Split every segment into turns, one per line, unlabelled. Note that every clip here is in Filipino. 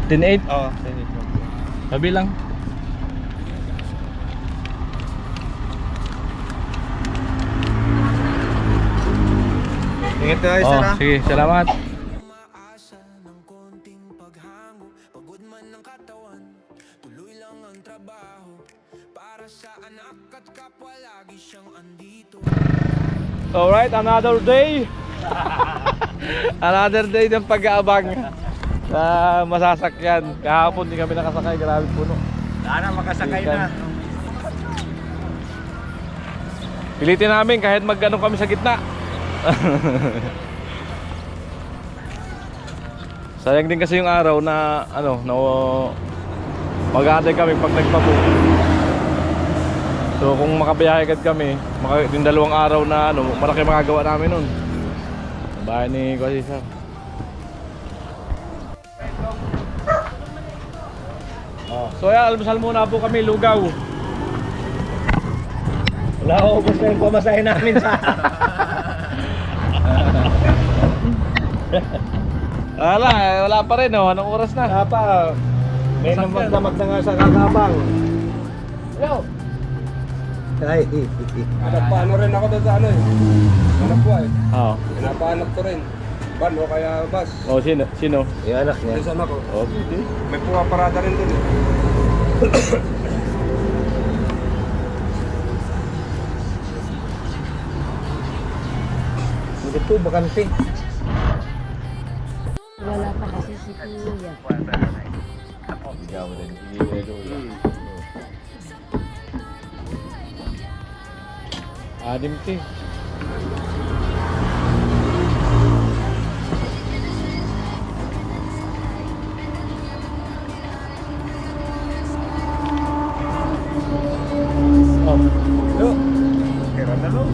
10-8?
Oo, 10-8.
Sabi lang.
Ingat tayo, sir, ha?
Sige, salamat. Alright, another day. Another day ng pag-aabang sa masasakyan. Kahapon di kami nakasakay, grabe puno.
Sana makasakay na.
Pilitin namin kahit mag-ano kami sa gitna. Sayang din kasi yung araw na ano, na mag-aantay kami pag nagpabook. So kung makabiyahe agad kami, yung 2 araw na ano, malaki magagawa namin nun. Bahay ni Kwasisa. So yan, almusal muna po kami, lugaw.
Wala ko, ubos na yung pamasahe namin sa...
Wala pa rin oh, anong oras na?
Wala pa. May namagdamag na nga sa kakabang.
Yo!
Ay, napaano rin ako doon sa ano eh. Anak ko eh.
Oo.
Pinapahanap ko rin. Van o kaya bus.
Oh, sino?
Yung anak niya. Yung anak ko.
Okay.
May pumaparada rin doon eh. Ito, bakante.
Wala pa kasi si Kuya.
Ikaw din. Adim ti. Oh. Yo.
Kira na lo.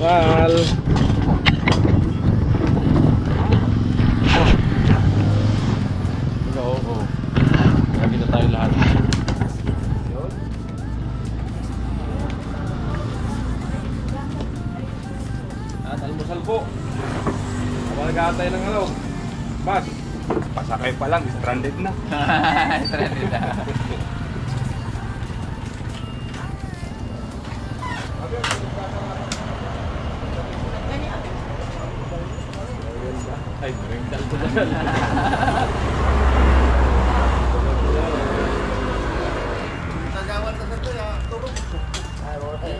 Mahal. Oo. Lagi na tayo lahat. At almusal po. Habang nag-aantay ng ano. Bas.
Pasakay pa lang, stranded na.
Stranded na. Ay, maraming dal-dal.
Nagawan ka sa ito, tulog.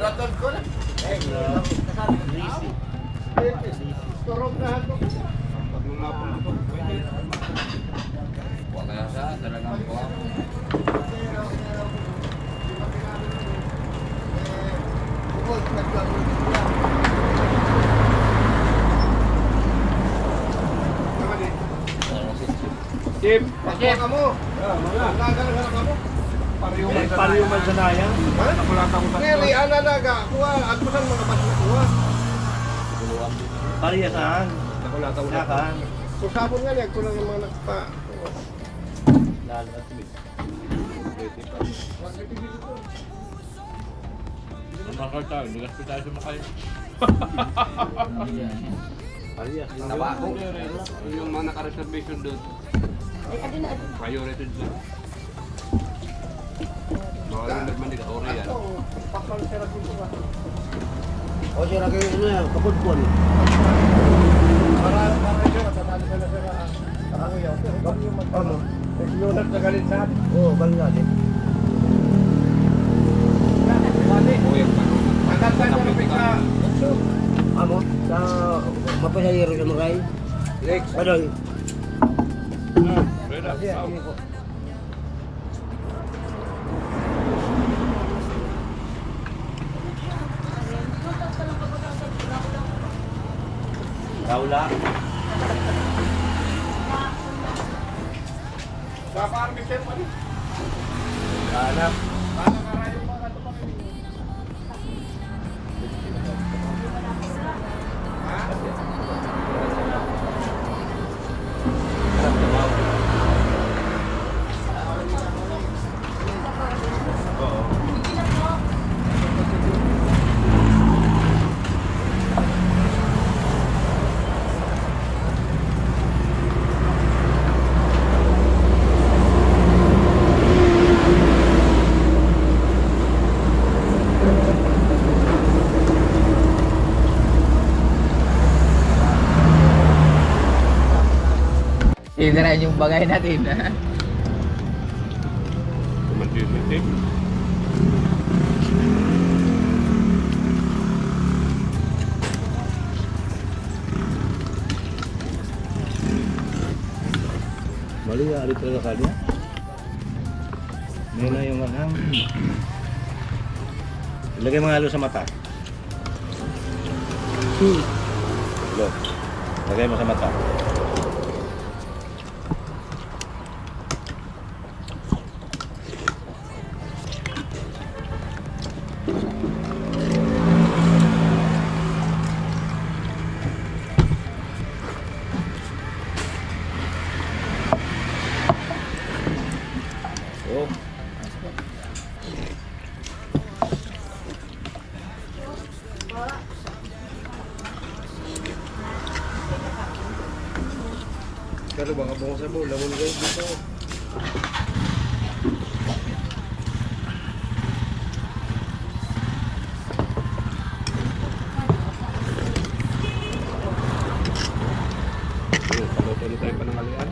Raton ko na. Turog na ito. Pag lumapon ito, pwede.
Huwag kaya siya, talagang buwak.
Chip, pakwa ka mo. Nagagalang ka mo.
Pariuman sa naya.
Nakulata ko sa ito. Ngeri, analaga. Kuha, agpasan mga bas na kuha.
Pariya saan?
Nakulata ko na ka. Kusapon nga niya, kulang yung mga nagpa.
Lalo na sila. Makakal tayo, bigas pa tayo sumakay. Pariya.
Tabako. Yung mga naka-reservation doon. Priority doon. Bawal yung nagmandikatory yan. Pakal sila dito ka.
O siya lagi ano yan, kapudpon.
Para siya, matatali ka na sila. Kakuya. Ano? Unat na galit sa atin.
Oo, galing natin.
Magkanta niya na pika.
Amo, sa mapasayero sa Magay.
Lex.
Padoy.
Kaula.
Sa farm mission pa rin.
Hanap.
Baka karayo pa ka ito pa rin. Ha?
Tinirahan yung bagay natin.
Kumantin natin.
Mali ya, ari talaga kali. May na yung anang. Ilagay mga halo sa mata. Lo. Lagay mo sa mata. Oh.
Pero baka bukong mo, lamon guys dito. Talo-talo tayo pa ng alian.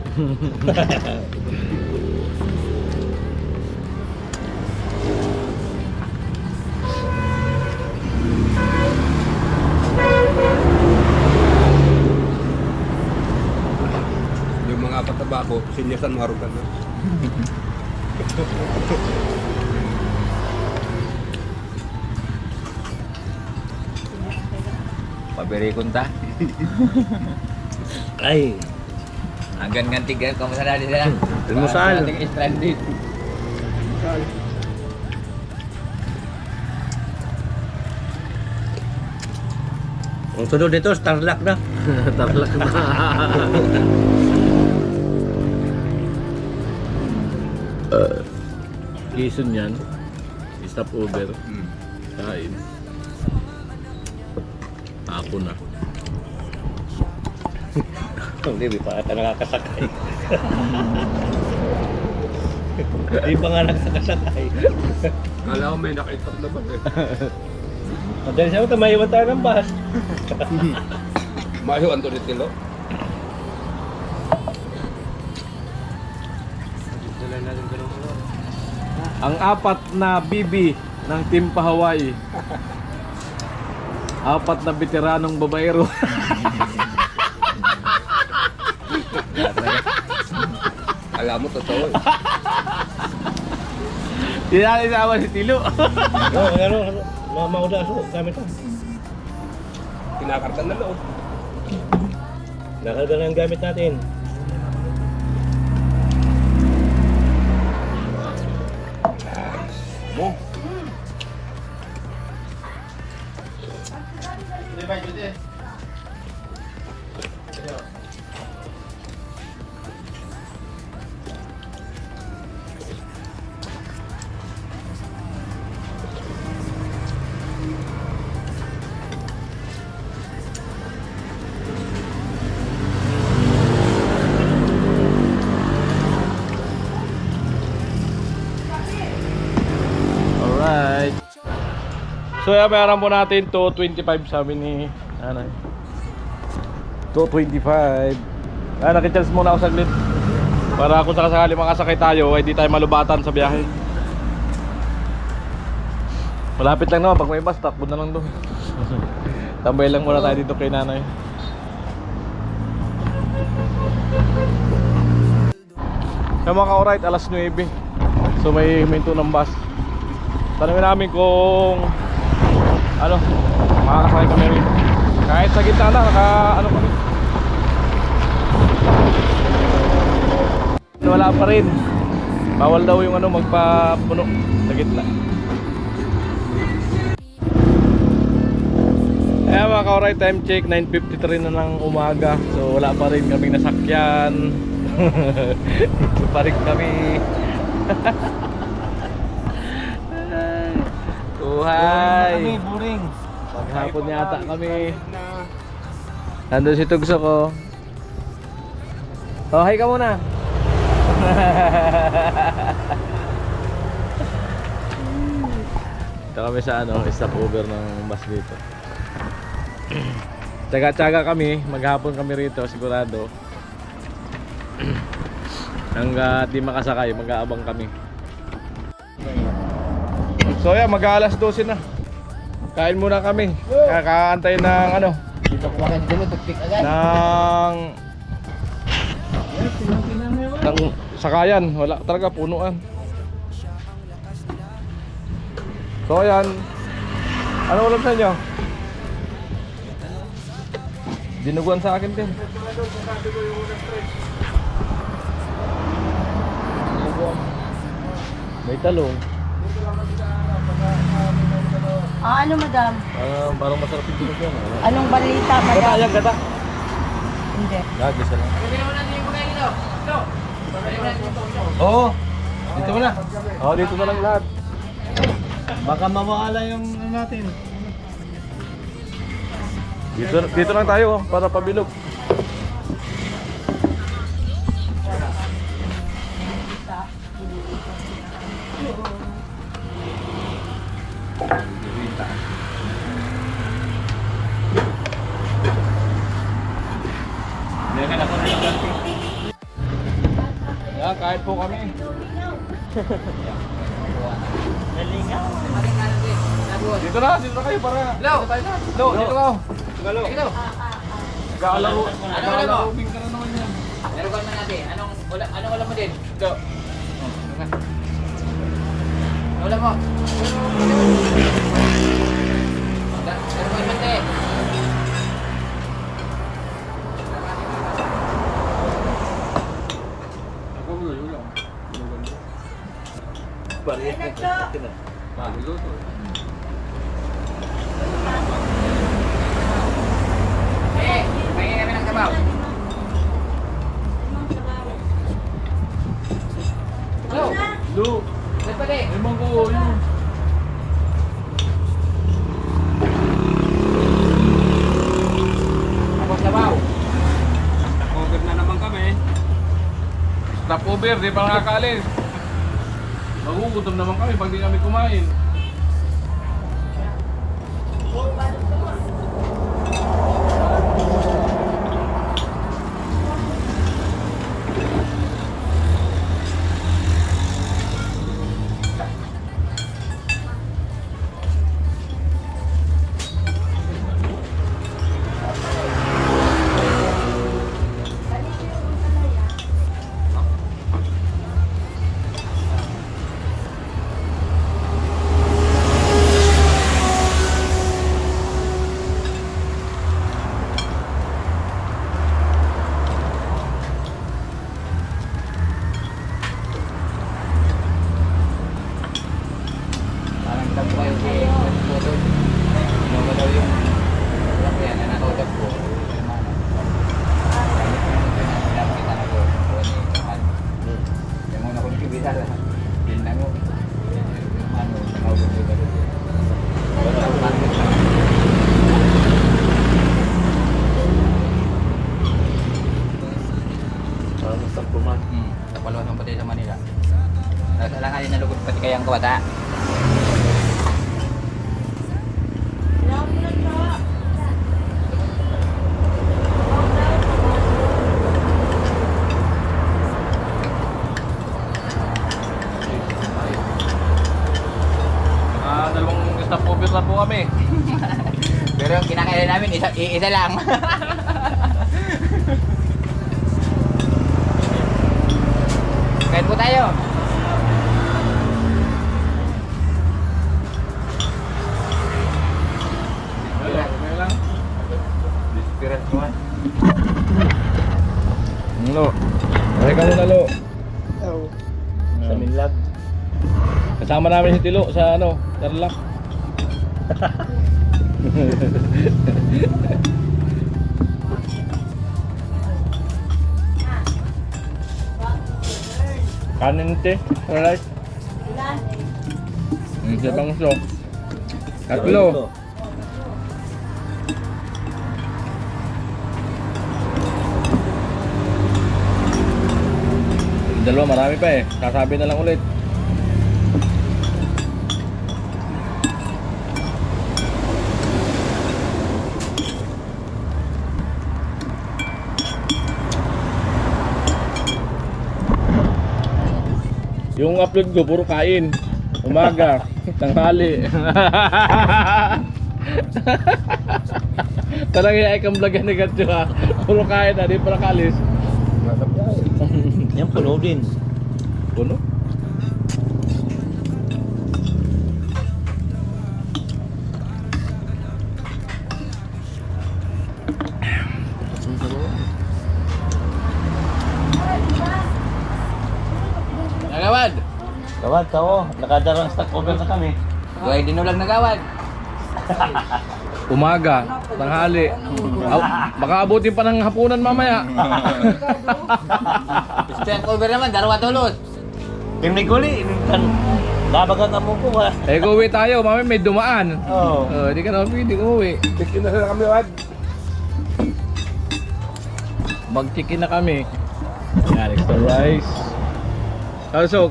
Yung mga patabako, sinyasan marugan na.
Pabiri kunta.
Ay,
Hanggang ngantigan kamu sana di sana.
Almusal.
Stranded.
ang sunod nito, Starlock na.
Tarlak na. Quezon yan. Stop over. Kain. Ako na.
Hindi pa ata nakakasakay. Hindi pa nga nakakasakay.
Kala ko may nakitap na ba eh.
Dahil siya ito, maiwan tayo ng bus.
Mayo Anto ni Tilo.
Ang apat na bibi ng Team Hawaii. Apat na veteranong babaero.
Alam mo, totoo eh.
Hindi natin sama si Tilo.
Mauda so, gamit ko.
Kinakartan na loob.
Nakalga na yung gamit natin.
Mo.
Alright. So yan, bayaran po natin 225 sabi ni nanay. 225. Nakicharge muna ako saglit. Para kung sakasakali makasakay tayo, ay di tayo malubatan sa biyahe. Malapit lang naman, pag may bus, takbo na lang doon. Tambay lang muna tayo dito kay nanay. Yung mga ka-alright, alas 9. So may minto ng bus. Tanungin namin kung ano, makakasakay kami rin. Kahit sa gitna na, ano kami. Wala pa rin. Bawal daw yung ano, magpapuno sa gitna. Kaya mga ka-alright, time check 9:53 na ng umaga. So wala pa rin kaming nasakyan. Dito pa rin kami. Uhay!
Boring.
Paghapon yata kami. Nandun si Tugso ko. Oh, hi ka muna. Ito kami sa ano, stopover ng bus dito. Tsaga-tsaga kami, maghapon kami rito sigurado. Hanggat di makasakay, mag-aabang kami. So yan, mag-aalas 12 na. Kain muna kami. Kakaantay ng ano,
Dito ko agad dito, tupik agad.
ng sakayan. Wala talaga, punuan. So yan. Ano ulam sa inyo? Dinuguan sa akin din. May talong.
Ano, madam?
Parang masarap yung dinuguan.
Anong balita,
Gata
madam?
yan, gata.
Hindi.
Gagis lang. Oo. Dito mo na. Oo, dito na lang lahat.
Baka mawala yung ano natin.
Dito lang tayo para pabilog. Yan, kain po kami. Dito na kayo para.
Hello.
Lo, dito ka.
Dito.
Nag-aalaro.
Ano
Nag-aalaro ka na naman yan.
Larukan mo natin. Anong ulam mo din?
Ito.
Ulam mo. Larukan mo natin. Pahingin kami ng sabaw. Hello.
Lu,
Saan pa din?
may mangko yun.
Ako sabaw.
Cover na naman kami.
Stopover, di pa nakakaalis. Magugutom naman kami pag di kami kumain.
Parang tapo kayo si Photo. Ano ba daw yung ulam ko yan? Nanatotap ko. Pinapakita na ko. Yung una kong kibisa lang. Pinang mo. Yung ano, nakaulo ko ba doon.
Parang masarap man.
Napalawas ang pati sa Manila. Tapos alanganin na lugod pati kayang kawata.
Dalawang stopover na po kami.
Pero yung kinakain namin, isa lang. Kain po tayo.
Okay lang.
Dispirat ko man.
Lo. Okay ka muna, Lo.
Oo.
Sa Minlag. Kasama namin si Tilo sa ano, Tarlac. Kanin te, alright. Isa pang so. Tatlo. Dalawa, marami pa eh. Sasabi na lang ulit. Yung upload ko, puro kain. Umaga, tanghali. Talaga yung ikang vlogan ni Gatyo ha. Puro kain na, di pala kalis.
Yan puno din.
Puno?
Nagawad!
Gawad, tao. Nakadarang stock over na kami.
Buhay din ulang nagawad.
Umaga, tanghali. Baka abutin pa ng hapunan mamaya.
Step over naman, dalawa tulot.
Piniguli. Labagan na mo po ha.
Eh, kung uwi tayo, mamaya may dumaan.
Oo.
Hindi ka na pwede umuwi.
Chicken na kami, Wad.
Mag-chicken na kami. Yan, extra rice. Also,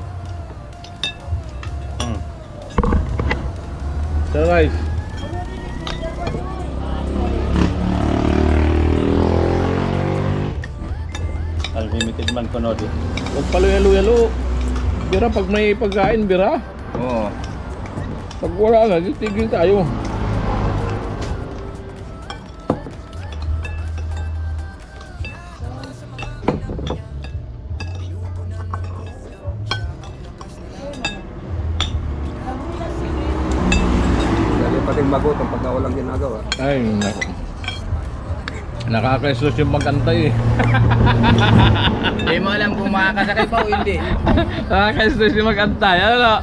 extra rice.
Unlimited man ko no di.
Huwag paluya-luya-lu. Bira, pag may pagkain, bira.
Oo.
Pag wala na, tigil tayo.
Dali pating magutom pagka walang ginagawa.
Ay, nako. Nakaka-stress yung magkantay eh.
Hindi mo alam kung makakasakay pa o hindi.
Nakaka-stress yung magkantay. Ano na?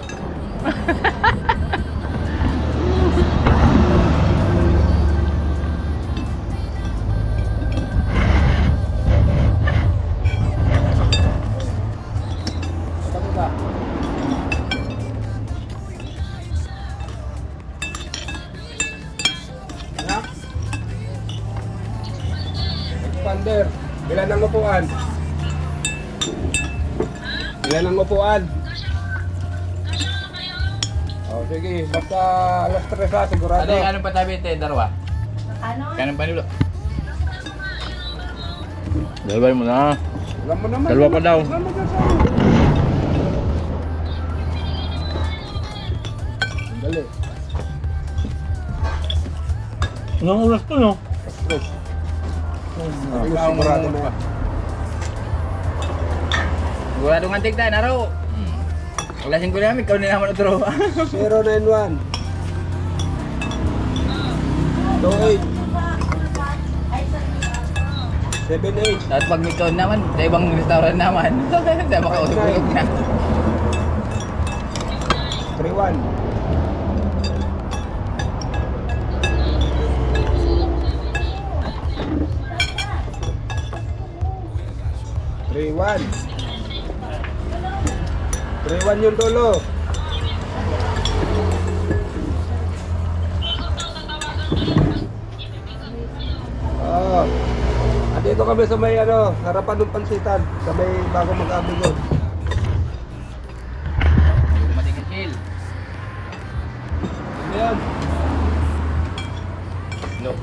Expander, ilan ang upuan? Ilan ang upuan? Oh, sige, basta alas 3 ha, sigurado.
Ano yung anong patabi ito, dalawa?
Ano?
Kanong panulo?
Dalaway mo na.
Alam mo naman.
Dalawa pa daw.
Alam mo dyan sa Dali.
Anong oras to no?
Sigurado na.
Guradong antik tayo, naro. Kalasin ko namin, ikaw na naman utro.
091 28 78
Tapos pag ikaw naman, sa ibang restaurant naman. Sa makausap na.
31 31 31 yung tulo. Oh. Andito kami sa may harapan ng pansitan, sa may bago mag-abigon.
Matigil chill.
Ayan.
No.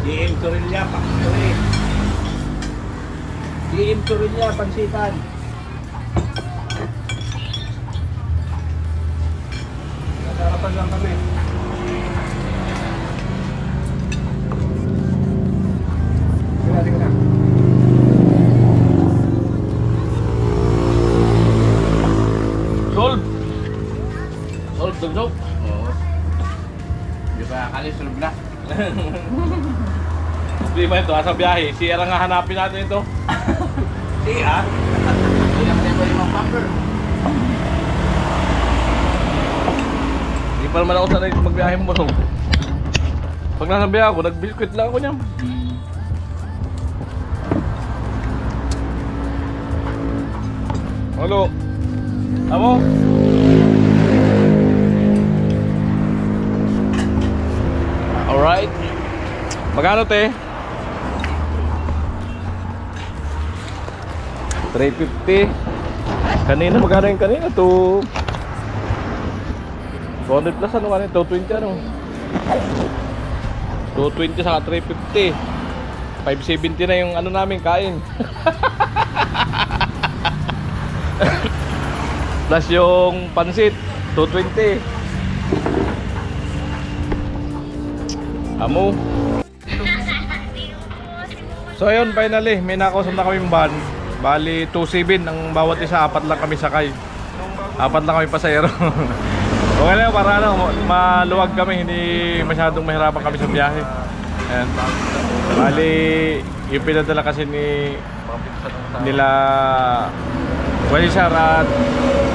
DM Torilla, Paktori. DM Torilla, pansitan. Nasa harapan lang kami. Sige na.
Solve! Solve, dugdog.
Oo. Di ba kalis sulog na?
Hindi mo ito, sa biyahe. Siya lang nga hanapin natin ito.
Siya? Hindi naman tayo pwede mag-bumper.
Hindi pa naman ako sanay magbiyahe mo mo. Pag nasa biyahe ako, nag-biscuit lang ako niyan. Halo. Amo? Alright. Magkano te? 350. Kanina magkano yung kanina? 200 plus ano kanina? 220 ano? 220 saka 350. 570 na yung ano namin kain. Plus yung pansit, 220. Amo. So ayun, finally, may nakausap na kaming van. Bali, 2.7 ang bawat isa, 4 lang kami sakay. 4 lang kami pasahero. Okay lang, para maluwag kami, hindi masyadong mahirapan kami sa biyahe. Ayan. Bali, yung pinadala kasi nila Walisar at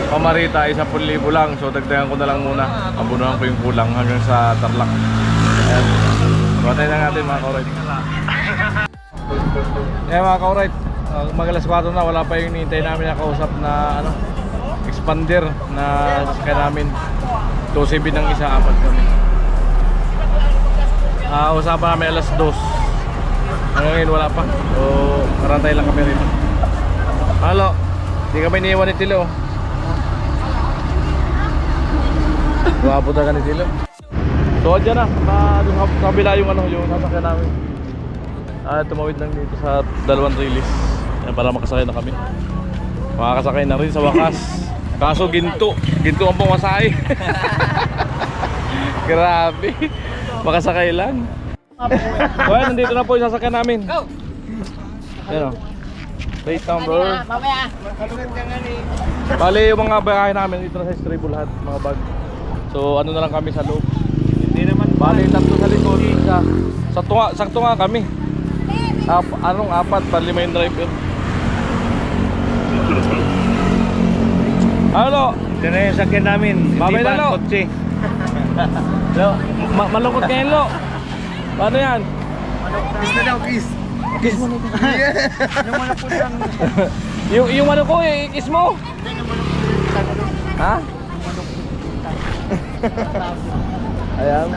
Pamarita ay 10,000 lang. So dagdagan ko na lang muna. Abunuhan ko yung kulang hanggang sa Tarlac. Ayan. Batay na natin mga ka-alright. Ayan mga ka-alright. Mag-alas 4 na, wala pa yung hinihintay namin na kausap na expander na sasakyan namin. 2.7 ng isa, 4 kami. Usapan namin alas 2. Ngayon wala pa. So marantay lang kami rito. Halo, di kami iniwan ni Tilo. Guwapo talaga ni Tilo. So dyan na, dun sa kabila yung yung sasakyan namin. Tumawid lang dito sa dalawang release para makasakay na kami. Makakasakay na rin sa wakas. Kaso ginto ang pumasakay. Grabe, makasakay lang. Well, nandito na po yung sasakyan namin.
Go!
Ayan o. Wait down bro.
Mamaya!
Bali yung mga bagahe namin dito na sa Estribo lahat, mga bag. So ano na lang kami sa loob.
Hindi naman.
Bali 3 sa likod, isa. Sakto nga kami. Apat, para 5 yung driver. Ano?
Ito na yung sakyan namin.
Babay
Hindi
na,
pa
Lo.
kotse.
Lo, malungkot ngayon Lo. Paano yan?
Kiss na daw, kiss.
Kiss mo na.
Yung malapot lang.
yung ano ko kiss mo. Ha? Ayan.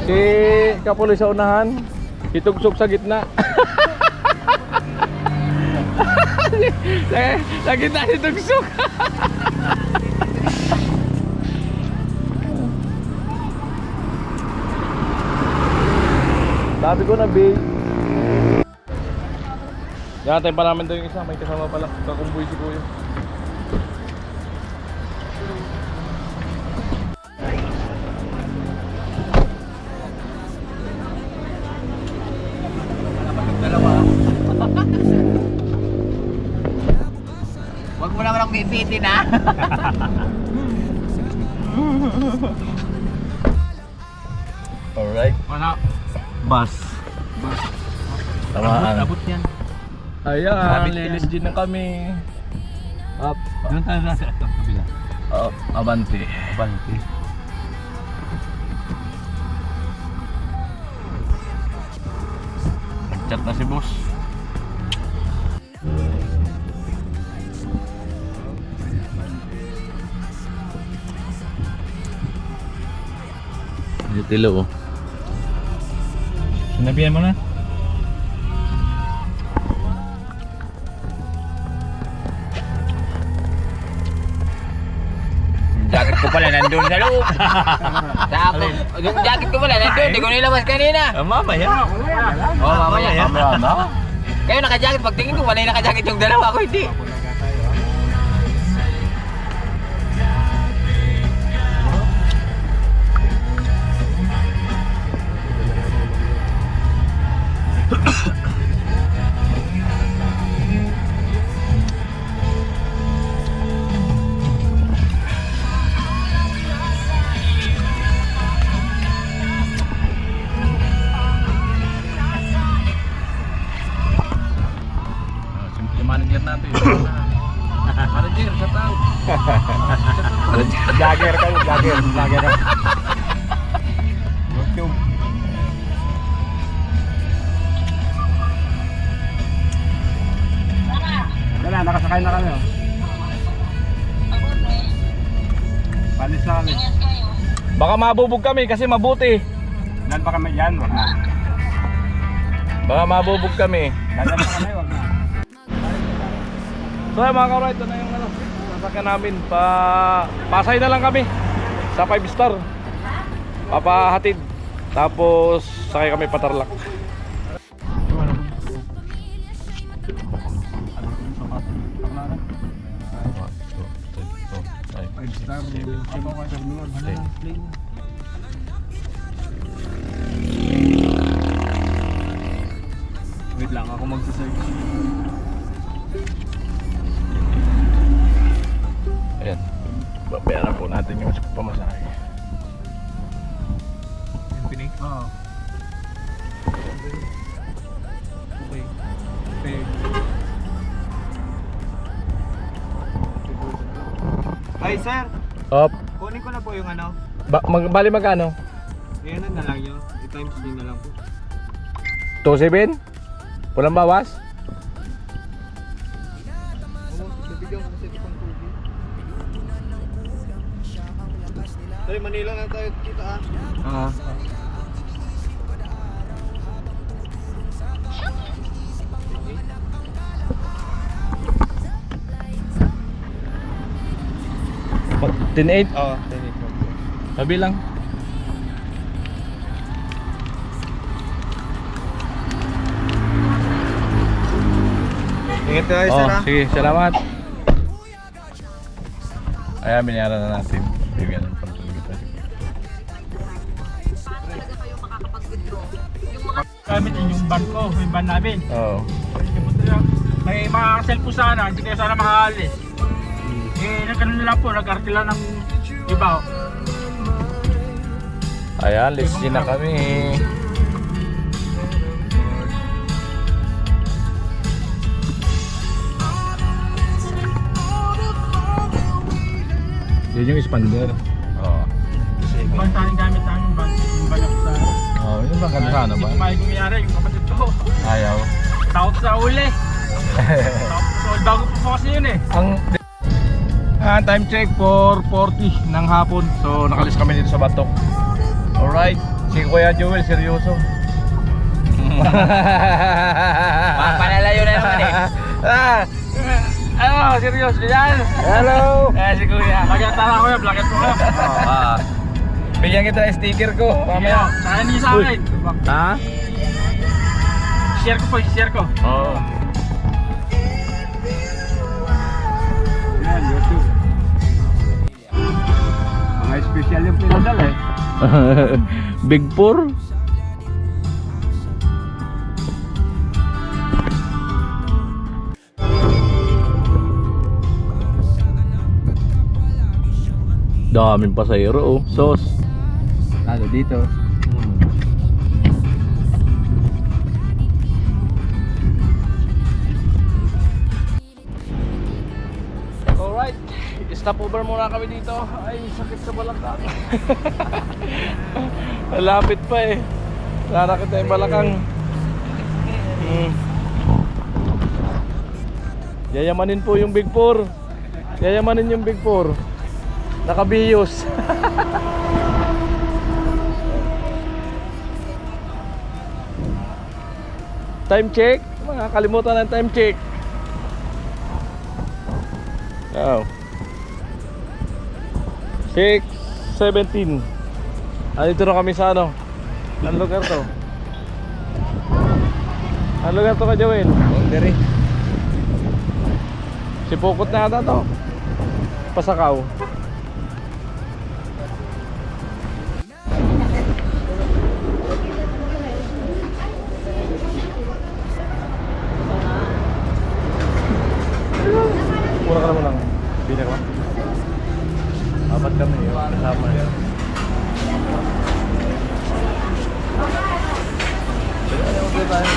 Si Kapuloy sa unahan, itugsok sa gitna. Sa gitna itugsok. Sabi ko na babe. Yantayin pa namin daw yung isa, may kasama pala, kakumboy si Kuya.
Huwag mo naman akong bibitin ha.
Alright.
Ano?
Bus. Tamaan.
Abot yan.
Ayan,
Sabit
lilis
yan.
din na kami. Up.
Doon tayo nasa kabila.
Up. Abante.
Abante.
Chat na si boss. Yung tilo oh.
Sinabihan mo na?
Jacket ko pala nandun sa loob. Tapos, yung jacket ko pala nandun, hindi ko nilabas kanina.
Mamaya.
Oo, mamaya.
Mamaya.
Kayo naka-jacket, pagtingin ko, wala yung naka-jacket yung dalawa, ako hindi.
Simple manager natin. Manager, shout out.
Vlogger kayo, vlogger. Vlogger ka. YouTube. Wala, nakasakay na kami. Oh. Palis na kami.
Baka mabubog kami kasi mabuti.
Lan pa kami dyan, wag na.
Baka mabubog kami.
Lalan pa kami, wag na.
So mga ka-alright, ito na yung sasakyan namin. Pasay na lang kami sa 5 star. Papahatid. Tapos sakay kami pa Tarlac.
5-star.
Wait lang, ako magsasearch. Ayan. Babayaran po natin yung pamasahe.
Pinig? Oo. Okay.
Ay, sir.
Op.
Kunin ko na po yung ano.
Bali magkano?
Ayan na lang yun. I-times din na lang po.
2.7? Walang bawas?
Bibigyan ko kasi ito pang tubig. Sorry, Manila lang tayo kita ah.
Mag 10.8?
Oo,
Sabi lang.
Ingat tayo,
Oh,
sir ah.
sige, salamat. Ayan, binayaran na natin. Bibigyan ng pantulog ito.
Gamit yung van ko, yung van namin.
Oo.
May mga cellphone sana, hindi kayo sana makaalis. Nagkaroon nila po, nag-artila ng iba.
Ayan, let's see na kami. Yun yung expander. Oo.
Ibang taning gamit namin van, yung van ako sa...
Oh, yun bang ganda sana ba?
Hindi kumain kumiyari, yung kapatid ko.
Ayaw.
Takot sa uli. So, bago po kasi yun eh.
Ang time check for 40 ng hapon. So nakalis kami dito sa Batok. Alright. Si Kuya Joel seryoso.
Panalayo na naman eh.
Ano, seryoso yan. Hello.
Si Kuya. Lagyan tara Kuya, vlogger po kayo.
Bigyan kita ng sticker ko. Mamaya.
Saka hindi sa akin.
Ha?
Share ko po, share ko.
Oo.
Yan, YouTube. Mga special yung pinadala eh.
Big 4. Daming pasahero oh. Sos.
Lalo dito.
Alright, stop over muna kami dito. Ay, sakit sa balakang. Malapit pa eh. Larakit na yung balakang. Yayamanin po yung Big 4. Yayamanin yung Big 4. Nakabiyos. Time check. Makakalimutan ng time check. Oh. 6:17. Dito na kami sa ano? Anong lugar to? Anong lugar to ka, Joel?
Boundary.
Si Pukot na ata to. Pasakaw. Mura ka naman lang. Bina ka ba? Apat kami yun. Kasama yun. Okay tayo.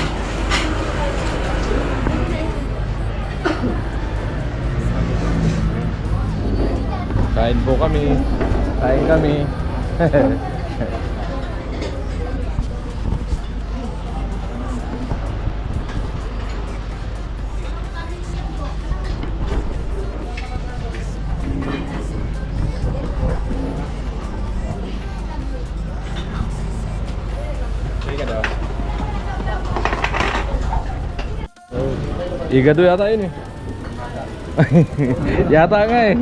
Kain po kami. Kain kami. Igado yata yun eh. Yata nga eh.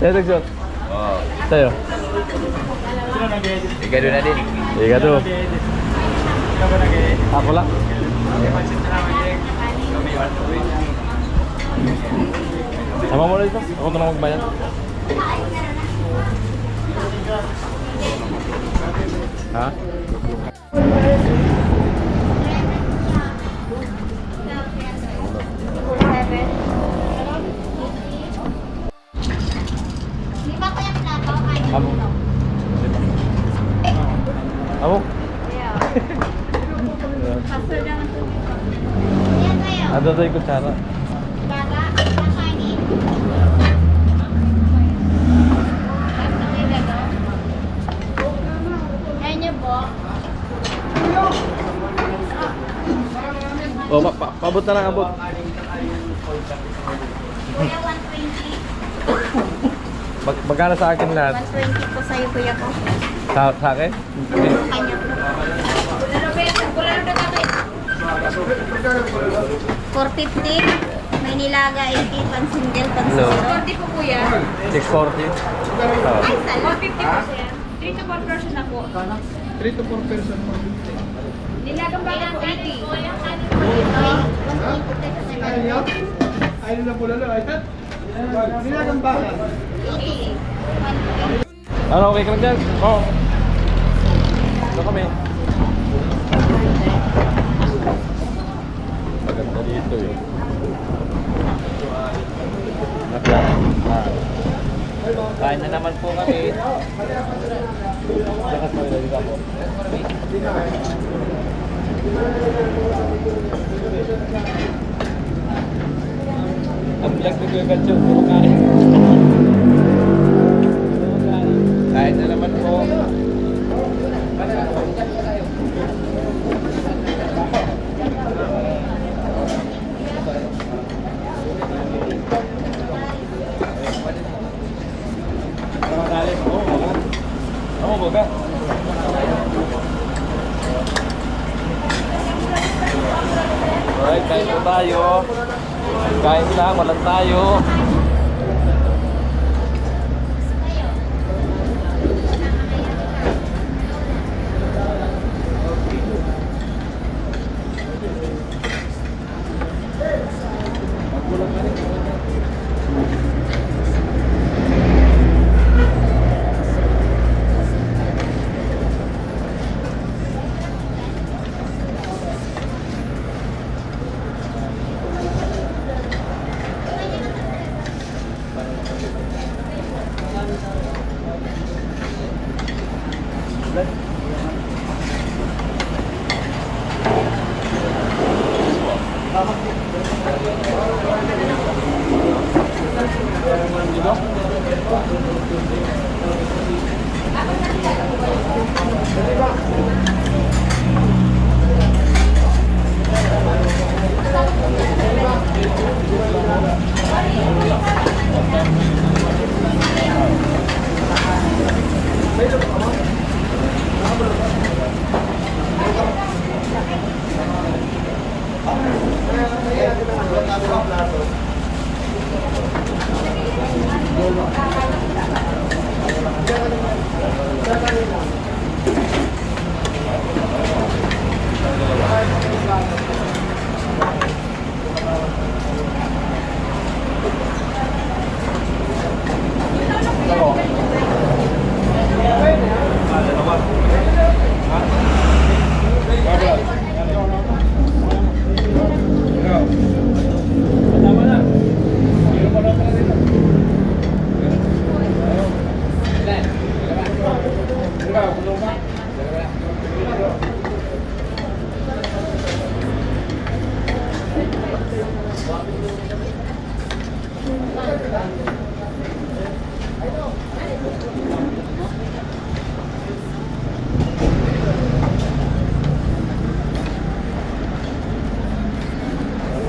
Tayo nag-shot.
Oo.
Tayo.
Sino nag-edit?
Igado na din.
Igado.
Nag-edit. Ikaw ba nag-edit?
Ako lang.
Pansin na naman yung kami.
Sama mo na dito. Ako na lang magbayad. Ha?
Di ba kaya plato? Kain
Amo.
mo.
Amo?
Yeah. Pastor lang ang tubig ko. Yan kayo.
Ano tayo kutsara?
Bata, kakainin. Basta may gato. Kaya niyo po.
O, paabot na lang, abot.
Kuya, 120.
Magkano sa akin lahat?
120 po sa'yo, kuya ko.
Sa akin?
Kanya po. 450. May nilaga 80, pan single, pan
Hello.
40 po kuya.
640.
Ay, sala. 450 po siya. 3 to 4 person na po.
3 to 4 person mo.
Nilagang baga po 80.
Ayun na po lalo. Ayun. Nilagang baka.
80.
Ano, okay ka lang dyan? Oo. Ito kami. Maganda dito eh. Kain na naman po kami. Lakas mo rin ako. Ang vlog ko yung gancho, puro kain. Kain na naman po. Ako baga. Alright, kain po tayo. Kain na, walang tayo.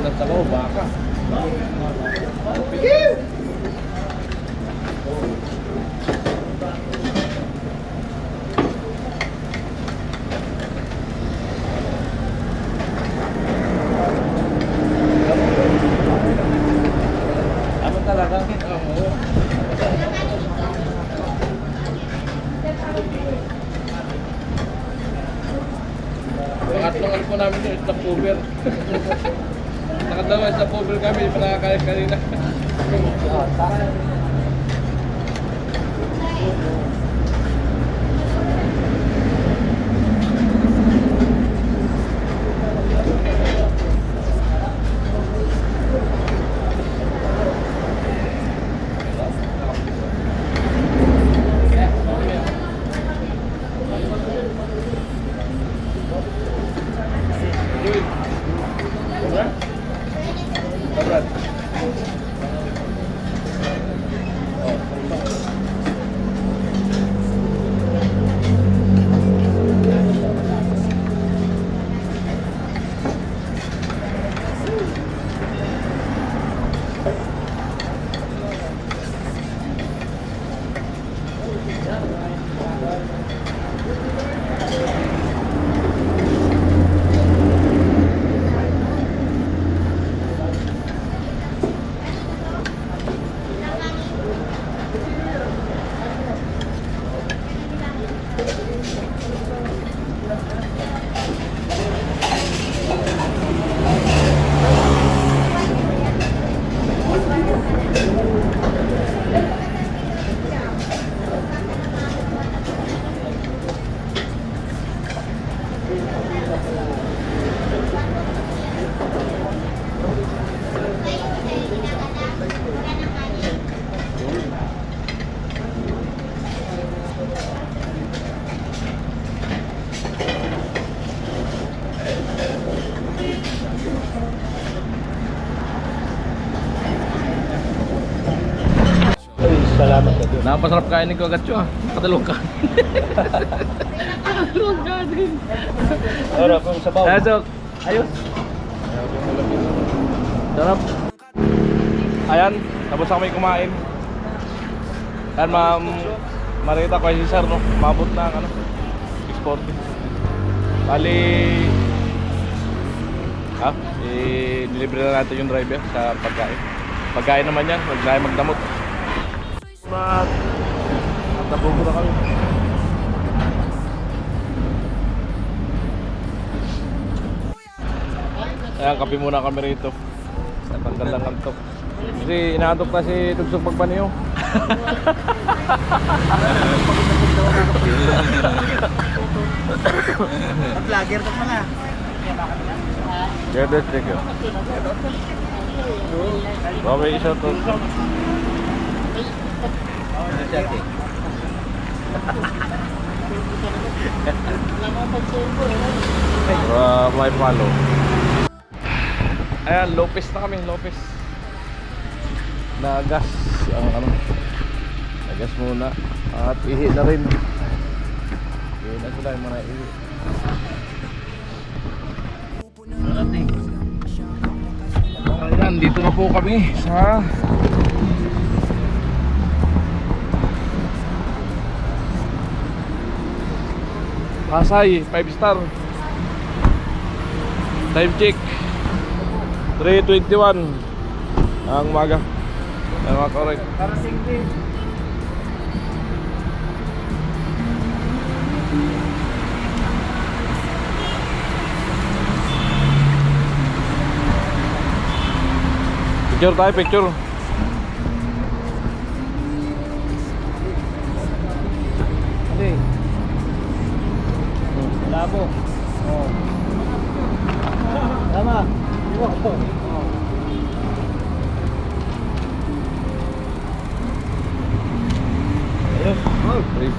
Nagtakaw, baka. Ano talaga? Oo. Pangatlong ano po namin yung stop over. Nakadalawa stop over kami, hindi pa nakakaya kanina.
Salamat ka doon.
Napasarap kainin ko agad siya. Katalog ka. Katalog ka din.
Sarap yung sabaw.
Ayos. Ayos. Sarap. Ayan, tapos kami kumain. Ayan, ma'am Marita ko si sir, no? Mabot na ang ano, 640. Bali, deliver na natin yung driver sa pagkain. Pagkain naman yan, huwag na magdamot. At nabugo na kami. Ayan, kape muna kami rito. Natanggal lang ang top. Kasi inaantok na si Tugsog Pagpaniyo.
Vlogger ka pala.
Kaya that's it. Okay, isa to. May follow. Ayan, Lopez na kami, Lopez. Nagas ang ano. Nagas muna at ihi na rin. Ihi na sila yung mga ihi. Ayan, dito na po kami sa Pasay, 5 star. Time check 3:21 ang umaga. Ay, mga correct.
Parating din.
Picture tayo, picture.
Hindi. Labo. Oh. Tama. Oh.
Ayos. Oh, great.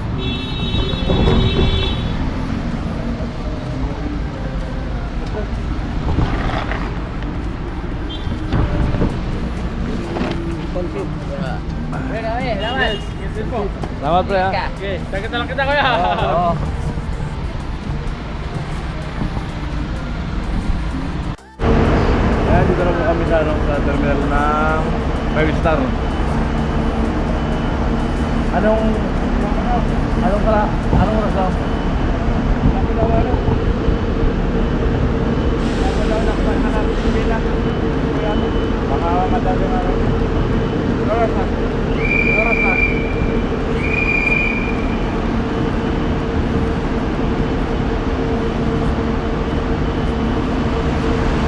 Selamat pre ya.
Oke,
Sakit lang kita kuya.
Oo.
Ayan, dito na po kami sa, sa terminal ng 5 star. Anong oras daw? Baka madali na rin. Oras na. Oras na.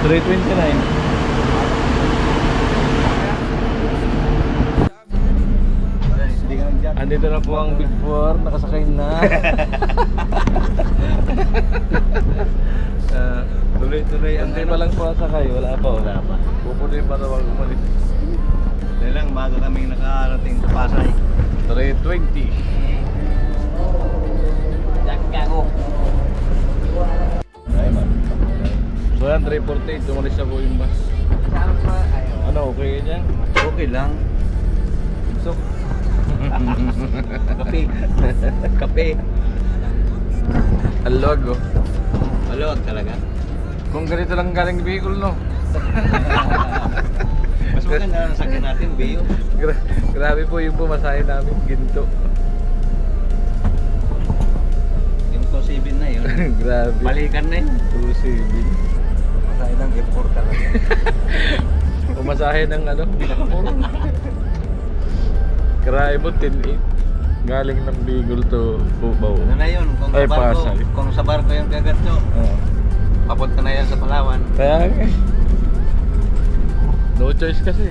$3.29. po ang Big 4, nakasakay na.
Tuloy-tuloy ang
Hindi pa lang po sakay, wala pa.
Wala pa.
Pupunin pa naman umalis.
Dahil lang bago kaming nakarating sa Pasay.
3:20.
Gago.
Ay, ma'am.
So yan, 3:48, umalis na po yung bus.
Saan pa? Ayaw.
Ano, okay yan?
Okay lang.
So, kape. Kape.
Ang logo.
Malawag talaga.
Kung ganito lang galing Bicol, no?
Mas maganda ang sakyan natin, Bayo.
Grabe po yung pumasahe namin, ginto.
Yung 2.7 na yun.
Grabe.
Balikan na yun.
2.7.
Masaya ng effort talaga.
Pumasahe ng ano? Karae mo, 10.8. Galing ng Bicol to Cubao.
Ano na yun?
Ay, Pasay.
Kung sa barko yung gagat nyo,
Oo.
papunta na yan sa Palawan.
Kaya nga eh. No choice kasi.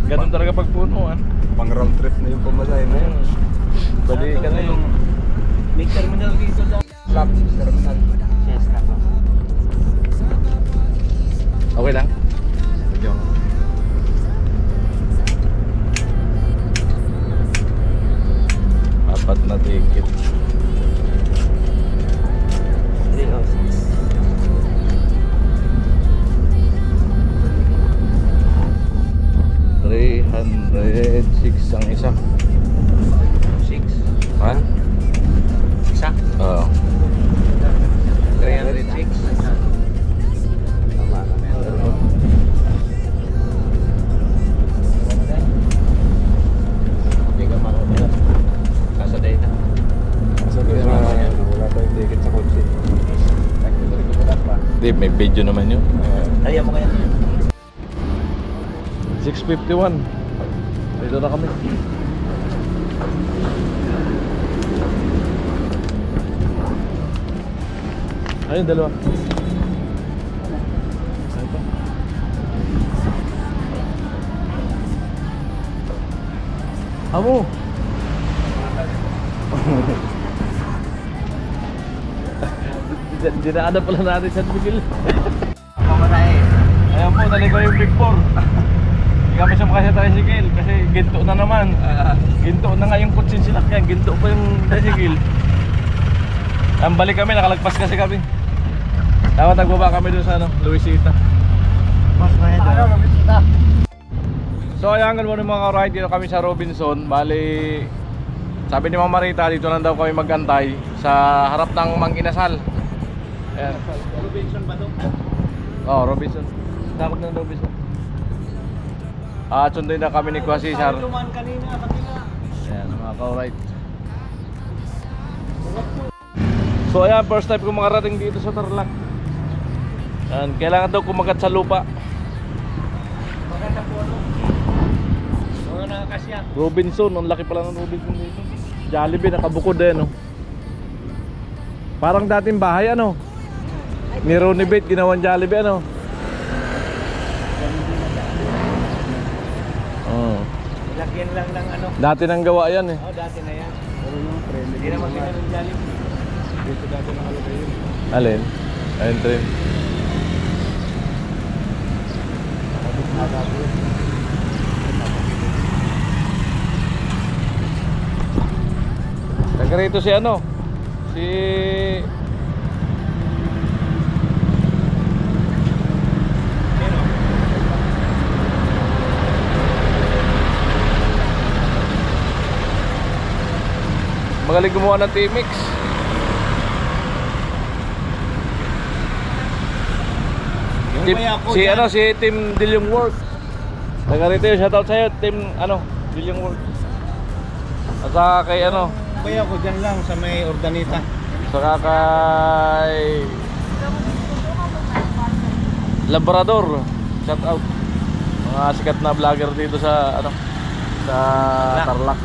Ganun talaga pag punuan.
Pang round trip na yung pamasahe na yun.
Bali ka na yung
May terminal dito sa
Lap, terminal.
Siesta pa.
okay lang? Apat na ticket.
306.
306 ang isa.
6.
Ha?
Isa?
Oo.
306.
Tama na.
Hindi ka makakala. Kasa data.
Wala tayong ticket sa kotse.
Hindi, may video naman yun.
Kaya mo kaya?
6:51. Dito na kami. Ayun, dalawa. Ayun pa. Amo! Dinaanan pala natin San Miguel.
Pamasahe.
Ayan po, naligaw yung Big 4. Hindi kami sumakay sa tricycle kasi ginto na naman. Ginto na nga yung kutsin sinakyan, ginto pa yung tricycle. Ang balik kami, nakalagpas kasi kami. Dapat nagbaba kami dun sa Luisita.
Mas maheda.
So ayan, good morning mga ka-ride. Dito kami sa Robinson. Bali, sabi ni Ma'am Marita, dito lang daw kami magantay sa harap ng Mang Inasal. Ayan.
Robinson ba ito?
Oh, Robinson. Tawag ng Robinson. At sunduin na kami ni Kuya Cesar.
Dumaan kanina, pati nga.
Ayan, mga ka-ride. So ayan, first time ko makarating dito sa Tarlac. Ayan, kailangan daw kumagat sa lupa.
Maganda po ano? Mga nakakasya.
Robinson, ang laki pala ng Robinson dito. Jollibee, nakabukod eh, no? Parang dating bahay, ano? Ni Ronnie Bate, ginawan Jollibee, ano? Oh.
Lagyan lang ng ano.
Dati nang gawa yan eh.
Oh, dati na yan.
Pero yung friend,
Hindi naman sila ng Jollibee.
dito dati nakalagay yun.
Alin? Ayun, trim. Taga rito si ano? Si... Magaling gumawa ng T-Mix. Si ano, si Team Dilyong Works. Taga rito yun, shoutout sa'yo, Team ano, Dilyong Works. At saka kay ano,
Kaya ko dyan lang sa may Ordanita.
saka kay Labrador, shoutout. Mga sikat na vlogger dito sa ano, sa Tarlac.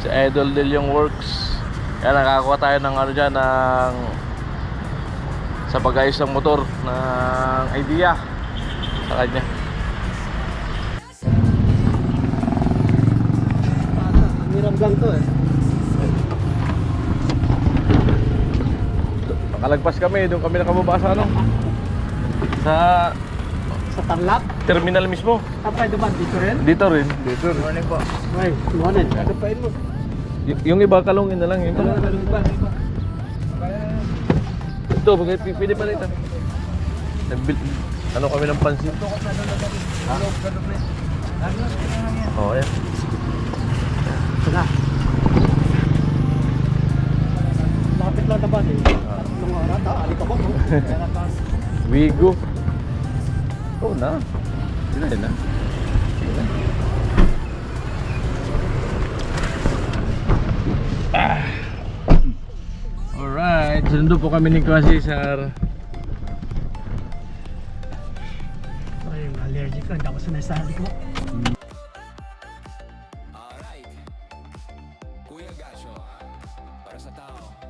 Si Idol Dilyong Works. Kaya nakakuha tayo ng ano dyan, ng sa pag-ayos ng motor, ng idea sa kanya.
hirap lang to eh.
Nakalagpas kami, doon kami nakababa sa ano? Sa
Sa Tarlac?
terminal mismo.
Kapay naman, dito rin?
Dito rin.
Morning po.
Ay, morning. Ano pa mo?
Yung iba kalungin na lang yun. Ito, pwede pa rito. Ano kami ng pansin? Oo, yan.
Sila. Lapit lang naman eh. Tatlong oras, alik ako.
Wigo. Oh na. Sila yun na. Alright, sundo po kami ni Kwasi Sir.
Ay, allergic ka. Hindi ako sanay sa halik mo.